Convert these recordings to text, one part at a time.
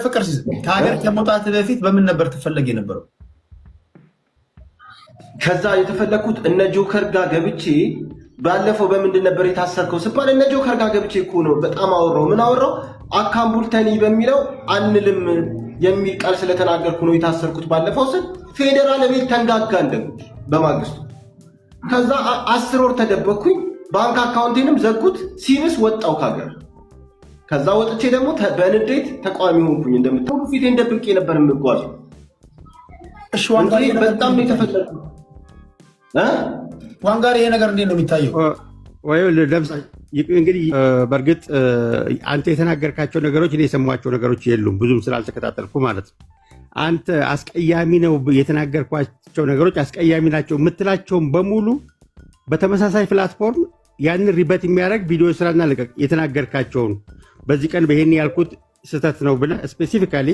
ፍቅር ከሀገር ከመውጣት በፊት በምን ነበር ትፈለግ የነበረው? ከዛ የተፈለኩት እነ ጆከር ጋር ገብቼ ባለፈው በምንድን ነበር የታሰርከው ስባል እነ ጆከር ጋር ገብቼ እኮ ነው። በጣም አወራው። ምን አወራው? አካምቡልተኒ በሚለው አንልም የሚል ቃል ስለተናገርኩ ነው የታሰርኩት ባለፈው ስል ፌዴራል ቤት ተንጋጋ እንደው በማግስቱ። ከዛ 10 ወር ተደበኩኝ። ባንክ አካውንቴንም ዘጉት። ሲብስ ወጣው ከሀገር። ከዛ ወጥቼ ደግሞ በንዴት ተቃዋሚ ሆንኩኝ። እንደምታውቁ ፊቴን ደብቄ ነበር የምጓዘው። እሺ ዋንጋሪ በጣም ነው የተፈለኩት። ዋንጋሪ ይሄ ነገር እንዴት ነው የሚታየው? ወይ ለምሳሌ እንግዲህ በእርግጥ አንተ የተናገርካቸው ነገሮች እኔ የሰማኋቸው ነገሮች የሉም፣ ብዙም ስላልተከታተልኩ ማለት ነው። አንተ አስቀያሚ ነው የተናገርኳቸው ነገሮች አስቀያሚ ናቸው የምትላቸውን በሙሉ በተመሳሳይ ፕላትፎርም ያንን ሪበት የሚያደርግ ቪዲዮ ስራና ለቀቅ የተናገርካቸውን በዚህ ቀን በይሄን ያልኩት ስህተት ነው ብለህ ስፔሲፊካሊ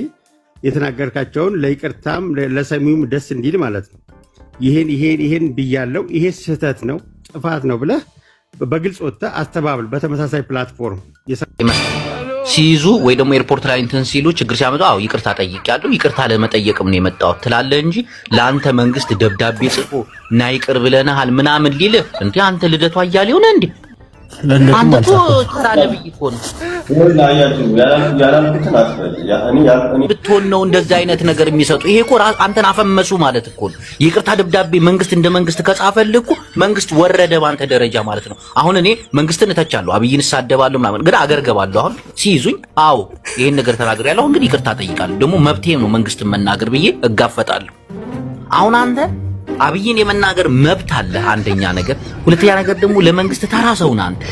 የተናገርካቸውን ለይቅርታም ለሰሚውም ደስ እንዲል ማለት ነው። ይሄን ብያለው፣ ይሄ ስህተት ነው ጥፋት ነው ብለህ በግልጽ ወጥተህ አስተባብል። በተመሳሳይ ፕላትፎርም ሲይዙ ወይ ደግሞ ኤርፖርት ላይ እንትን ሲሉ ችግር ሲያመጡ አው ይቅርታ ጠይቄያለሁ፣ ይቅርታ ለመጠየቅም ነው የመጣሁት ትላለህ እንጂ ለአንተ መንግስት ደብዳቤ ጽፎ እና ይቅር ብለናል ምናምን ሊልህ እንዴ? አንተ ልደቱ አያሌው ነህ እንዴ? አንተ እኮ ተራ ነብይ እኮ ነው። ብትሆን ነው እንደዚህ አይነት ነገር የሚሰጡ። ይሄ እኮ አንተን አፈመሱ ማለት እኮ ነው። ይቅርታ ደብዳቤ መንግስት እንደ መንግስት ከጻፈልህ እኮ መንግስት ወረደ ባንተ ደረጃ ማለት ነው። አሁን እኔ መንግስትን እተቻለሁ፣ አብይን እሳደባለሁ ምናምን፣ ግን አገር ገባለሁ። አሁን ሲይዙኝ አዎ ይሄን ነገር ተናግሬያለሁ፣ አሁን ግን ይቅርታ ጠይቃለሁ። ደግሞ መብቴም ነው መንግስትን መናገር ብዬ እጋፈጣለሁ። አሁን አንተ አብይን የመናገር መብት አለ፣ አንደኛ ነገር። ሁለተኛ ነገር ደግሞ ለመንግስት ተራ ሰው ነህ አንተ።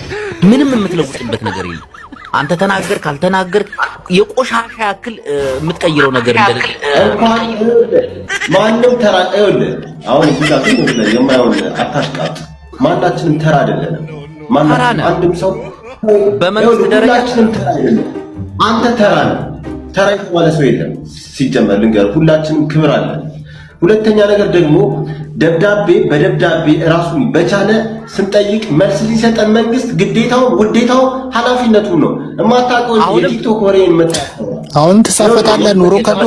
ምንም የምትለውጥበት ነገር የለም። አንተ ተናገር ካልተናገር የቆሻሻ ያክል የምትቀይረው ነገር እንደለ ማንም ተራ አይደለም። አሁን ሲሳቱ ነው የማይሆን አታሽቃጥ። ማናችንም ተራ አይደለም። ማናችንም አንድም ሰው በመንግስት ደረጃ ተራ አይደለም። አንተ ተራ ነህ። ተራ የተባለ ሰው የለም። ሲጀመር ልንገርህ፣ ሁላችንም ክብር አለን። ሁለተኛ ነገር ደግሞ ደብዳቤ በደብዳቤ ራሱን በቻለ ስንጠይቅ መልስ ሊሰጠን መንግስት ግዴታው ውዴታው ኃላፊነቱ ነው። እማታውቀው የቲክቶክ ወሬን መጣ አሁን ተሳፈጣለህ ኑሮ ከዶ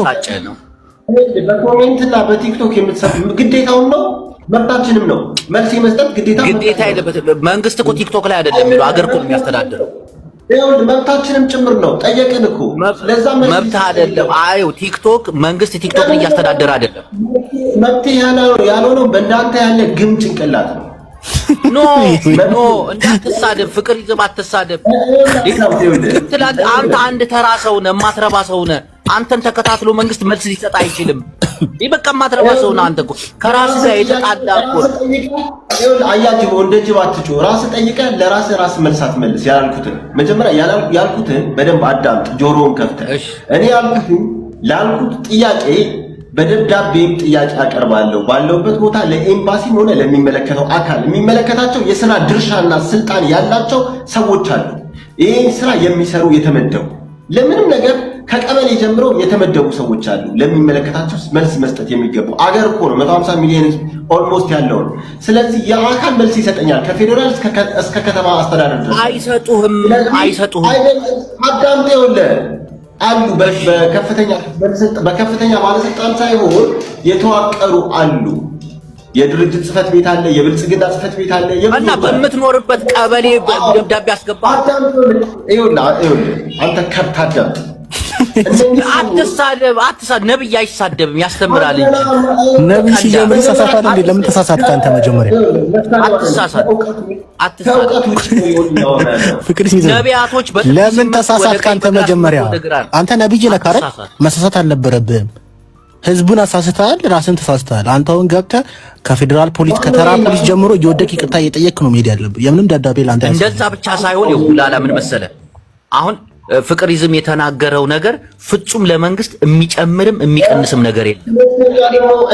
በኮሜንትና በቲክቶክ የምትሰፍ ግዴታው ነው፣ መብታችንም ነው። መልስ የመስጠት ግዴታ የለበትም። መንግስት እኮ ቲክቶክ ላይ አይደለም የሚለው አገር እኮ የሚያስተዳድረው መብታችንም ጭምር ነው። ጠየቅን እኮ ለዛ መብት አይደለም። አዩ ቲክቶክ መንግስት ቲክቶክን እያስተዳደረ አይደለም። መብት ያልሆነው በእንዳንተ ያለ ግም ጭንቅላት ነው። ኖ እንዳትሳደብ፣ ፍቅር ይዘህ አትሳደብ። አንተ አንድ ተራ ሰው ነህ፣ የማትረባ ሰው ነህ። አንተን ተከታትሎ መንግስት መልስ ሊሰጥ አይችልም። ይሄ በቃ የማትረባ ሰው ነህ አንተ እኮ ከራስህ ጋር የተጣላ እኮ አያጅቦ እንደ ጅብ አትጮህ። ራስህ ጠይቀህ ለራስህ መልስ አትመልስ። መጀመሪያ ያልኩትን በደንብ አዳምጥ፣ ጆሮውን ከፍተህ። እኔ ላልኩት ጥያቄ በደብዳቤም ጥያቄ አቀርባለሁ። ባለውበት ቦታ ለኤምባሲም ሆነ ለሚመለከተው አካል የሚመለከታቸው የሥራ ድርሻና ስልጣን ያላቸው ሰዎች አሉ። ይህን ስራ የሚሰሩ የተመደቡ ለምንም ነገር ከቀበሌ ጀምሮ የተመደቡ ሰዎች አሉ። ለሚመለከታቸው መልስ መስጠት የሚገቡ አገር እኮ ነው 150 ሚሊዮን ኦልሞስት ያለው። ስለዚህ የአካል መልስ ይሰጠኛል ከፌዴራል እስከ ከተማ አስተዳደር ድረስ። አይሰጡህም። አዳምጤ ይኸውልህ አሉ በከፍተኛ ባለስልጣን ሳይሆን የተዋቀሩ አሉ። የድርጅት ጽህፈት ቤት አለ፣ የብልጽግና ጽህፈት ቤት አለ። እና በምትኖርበት ቀበሌ ደብዳቤ አስገባ። አንተ ከብት አዳምጥ። አትሳደብ። ነብይ አይሳደብም፣ ያስተምራል እንጂ ነብይ ሲጀምር ተሳሳተ እንዴ? ለምን ተሳሳትክ አንተ? መጀመሪያ አትሳሳት። ፍቅር ሲይዘህ ነቢያቶች ለምን ተሳሳትክ አንተ? መጀመሪያ አንተ ነብይ ነህ አይደል? መሳሳት አልነበረብህም። ህዝቡን አሳስተሃል፣ ራስን ተሳስተሃል። አንተ አሁን ገብተህ ከፌዴራል ፖሊስ ከተራ ፖሊስ ጀምሮ እየወደቅ ይቅርታ እየጠየቅክ ነው መሄድ ያለብህ። የምንም ደብዳቤ ላንተ እንደዛ ብቻ ሳይሆን ይውላላ ምን መሰለህ አሁን ፍቅሪዝም የተናገረው ነገር ፍጹም ለመንግስት የሚጨምርም የሚቀንስም ነገር የለም።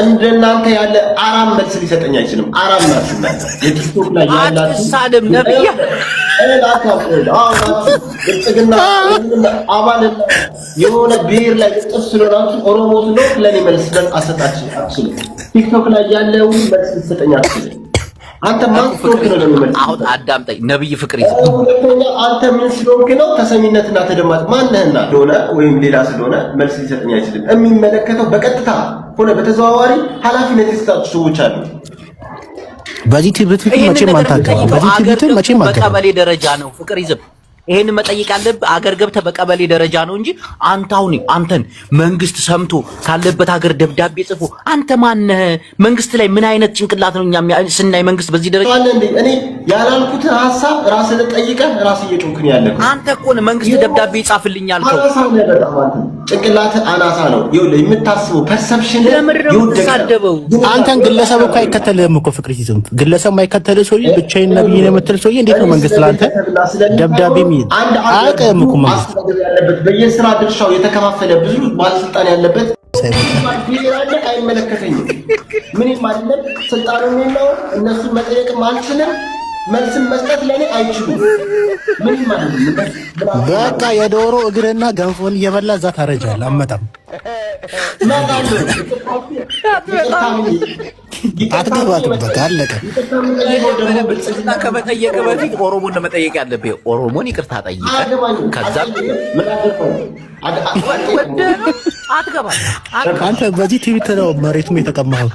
እንደናንተ ያለ አራም መልስ ሊሰጠኝ አይችልም። አራም ናችሁ የቲክቶክ ላይ ያላችሁ አትሳደብ። ነብይ ብልጽግና አባል የሆነ ብሔር ላይ ጥፍ ስለራሱ ኦሮሞ ስለሆንክ ለኔ መልስ አሰጣችሁ አትችልም። ቲክቶክ ላይ ያለው መልስ ሊሰጠኝ አትችልም። አንተ ማን ስለሆንክ ነው ለሚመልስ? አሁን አዳምጠኝ። ነብይ ፍቅር ይዘ አንተ ምን ስለሆንክ ነው? ተሰሚነትና ተደማጭ ማንነህና ስለሆነ ወይም ሌላ ስለሆነ መልስ ሊሰጠኝ አይችልም። የሚመለከተው በቀጥታ ሆነ በተዘዋዋሪ ኃላፊነት የተሰጣጡ ሰዎች አሉ። በዚህ ትብት መቼም አንታገኝ። በዚህ ትብት መቼም አንታገኝ። በቀበሌ ደረጃ ነው ፍቅር ይዘ ይሄን መጠየቅ ያለብህ አገር ገብተህ በቀበሌ ደረጃ ነው እንጂ አንተን መንግስት ሰምቶ ካለበት ሀገር ደብዳቤ ጽፎ አንተ ማነህ? መንግስት ላይ ምን አይነት ጭንቅላት ነው? እኛ ስናይ መንግስት በዚህ ደረጃ እኔ ያላልኩትን ሐሳብ ራስህን ጠይቀህ ራስህ እየጮክን ያለህ አንተ እኮ ነው። መንግስት ደብዳቤ ይጻፍልኛል እኮ ጭንቅላት አናሳ ነው። ይኸውልህ የምታስበው ፐርሰፕሽን ይወደቃል። አንተን ግለሰብ እኮ አይከተልህም እኮ ፍቅር ሲዝም ግለሰብ የማይከተልህ ሰውዬ ብቻዬን ነብይ ነው የምትል ሰውዬ እንዴት ነው መንግስት ላንተ ደብዳቤ አንድ አቅም እኮ ማስተዳደር ያለበት በየስራ ድርሻው የተከፋፈለ ብዙ ባለስልጣን ያለበት አይመለከተኝም። ምንም አይደለም። ስልጣኑን ነው እነሱን መጠየቅም አልችልም። መልስም መስጠት ለኔ አይችሉም። ምንም አይደለም። በቃ የዶሮ እግርና ገንፎን እየበላ እዛ ታረጃለህ። አመጣም አትገባትም። በቃ አለቀ። ብልጽግና ከመጠየቅ በፊት ኦሮሞን ለመጠየቅ ያለብህ ኦሮሞን ይቅርታ ጠይቀህ ከዛ አትገባም። አንተ በዚህ ትዊት ነው መሬቱም የተቀማኸው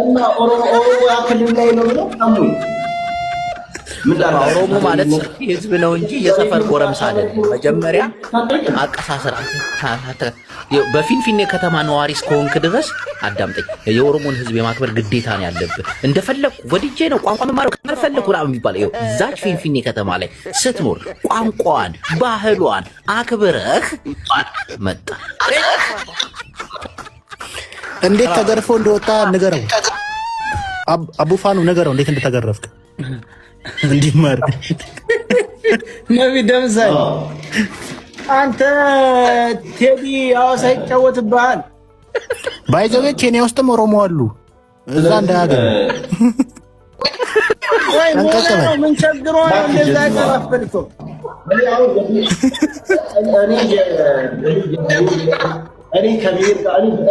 እና ኦሮሞ ያክልል ላይ ነው ብለው አሙኝ ኦሮሞ ማለት ሰፊ ህዝብ ነው እንጂ የሰፈር ጎረምሳ አይደለም። መጀመሪያ አቀሳሰር በፊንፊኔ ከተማ ነዋሪ እስከሆንክ ድረስ አዳምጠኝ። የኦሮሞን ህዝብ የማክበር ግዴታ ነው ያለብህ። እንደፈለኩ ወድጄ ነው ቋንቋ መማረው ከፈለኩ ነው የሚባል ይኸው እዛች ፊንፊኔ ከተማ ላይ ስትኖር ቋንቋዋን ባህሏን አክብረህ መጣ። እንዴት ተገርፎ እንደወጣ ንገረው። አቡፋኑ ንገረው እንዴት እንደተገረፍክ እንዲማር ነቢ ደምሳይ አንተ ቴዲ ሐዋሳ ይጫወትብሃል። ባይዘዌ ኬንያ ውስጥም ኦሮሞ አሉ። እዛ እንዳያገር ወይ ምን ቸግሮ እንደዛ ያቀራፈልቶ እኔ ከብሔር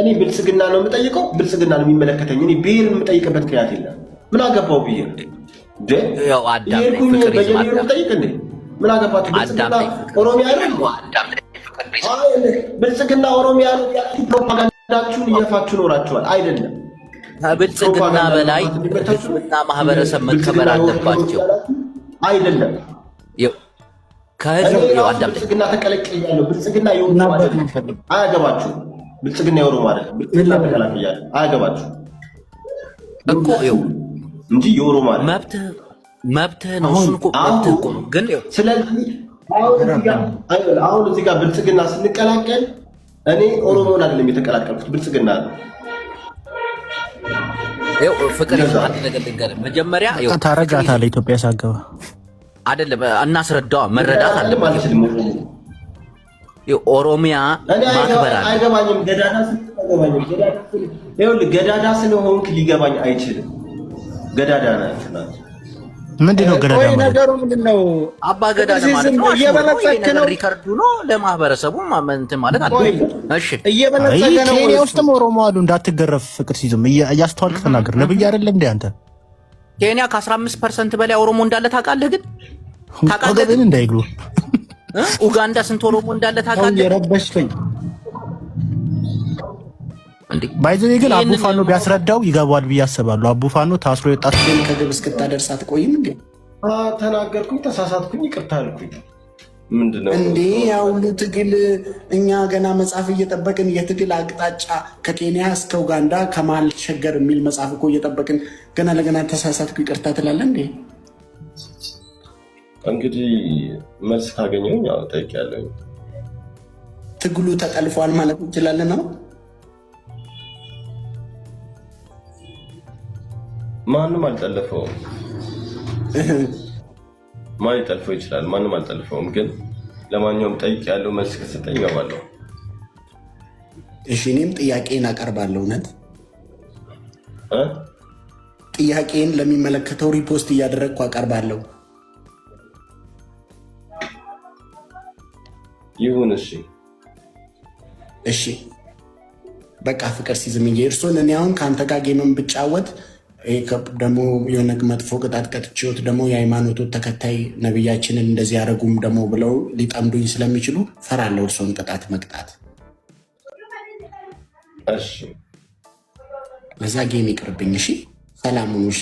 እኔ ብልጽግና ነው የምጠይቀው። ብልጽግና ነው የሚመለከተኝ። እኔ ብሔር የምጠይቅበት ምክንያት የለም። ምን አገባው ብሔር ያው አዳም ፍቅር ምን አገባችሁ? ብልጽግና ኦሮሚያ አይደል? ብልጽግና ኦሮሚያ ነው። ፕሮፓጋንዳችሁን እየፋችሁ ኖራችኋል አይደለም? ከብልጽግና በላይ ህዝብና ማህበረሰብ መከበር አለባቸው አይደለም? ብልጽግና ተቀለቅያለሁ። ብልጽግና የኦሮሞ አይደለም። አያገባችሁም። ብልጽግና የኦሮሞ አይደለም። ብልጽግና ተቀላቅያለሁ። አያገባችሁም እኮ እንጂ የኦሮሞ አይደለም። መብትህ ነው። እሱን እኮ መብትህ እኮ ነው። ግን ስለዚህ አሁን እዚህ ጋር ብልጽግና ስንቀላቀል እኔ ኦሮሞን አይደለም የተቀላቀልኩት ብልጽግና ነው። ፍቅር አንድ ነገር ልንገርህ። መጀመሪያ ታረጋታለህ ኢትዮጵያ ሳገባ አይደለም እናስረዳዋ መረዳት አለበት። ኦሮሚያ ማክበር አለ። አይገባኝም። ገዳዳ ስለሆንክ ሊገባኝ አይችልም። ገዳዳ ናት። ምንድነው ገዳዳ ማለት? ነገሩ ምንድነው? አባ ገዳዳ ማለት ነው። እየበለጸክ ነው። ሪካርዱ ነው ለማህበረሰቡ እንትን ማለት አለ። እሺ እየበለጸከ ነው። ኬንያ ውስጥም ኦሮሞ አሉ። እንዳትገረፍ ፍቅር ሲዝም እያስተዋልክ ተናገር። ነብይ አይደለም እንዴ አንተ? ኬንያ ከ15% በላይ ኦሮሞ እንዳለ ታውቃለህ? ግን ታውቃለህ ግን እንዳይግሩ ኡጋንዳ ስንት ኦሮሞ እንዳለ ታውቃለህ? የረበሽከኝ እንዴ ባይዘኔ ግን አቡፋኖ ቢያስረዳው ይገባል ብዬ አስባለሁ። አቡፋኖ ታስሮ የወጣት ግን ከግብ እስክታደርስ አትቆይም እንዴ? ተናገርኩኝ፣ ተሳሳትኩኝ፣ ይቅርታ አልኩኝ። ምንድነው እንዴ ያ ሁሉ ትግል እኛ ገና መጽሐፍ እየጠበቅን የትግል አቅጣጫ ከኬንያ እስከ ኡጋንዳ ከመሀል ሸገር የሚል መጽሐፍ እኮ እየጠበቅን ገና ለገና ተሳሳትኩ ይቅርታ ትላለህ እንዴ? እንግዲህ መልስ ካገኘው ያው ጠይቄያለሁ። ትግሉ ተጠልፏል ማለት እንችላለን ነው? ማንም አልጠለፈውም። ማን ሊጠልፈው ይችላል? ማንም አልጠልፈውም። ግን ለማንኛውም ጠይቄያለሁ። መልስ ከሰጠኝ እገባለሁ። እሺ እኔም ጥያቄን አቀርባለሁ። እውነት ጥያቄን ለሚመለከተው ሪፖስት እያደረግኩ አቀርባለሁ። ይሁን። እሺ በቃ ፍቅር ሲዝም እንጂ እርሶን እኔ አሁን ከአንተ ጋር ጌምን ብጫወት ደግሞ የሆነ መጥፎ ቅጣት ቀጥቼዎት ደግሞ የሃይማኖቱ ተከታይ ነቢያችንን እንደዚህ ያደረጉም ደግሞ ብለው ሊጠምዱኝ ስለሚችሉ ፈራለሁ እርሶን ቅጣት መቅጣት። እሺ በዛ ጌም ይቅርብኝ። እሺ ሰላሙን። እሺ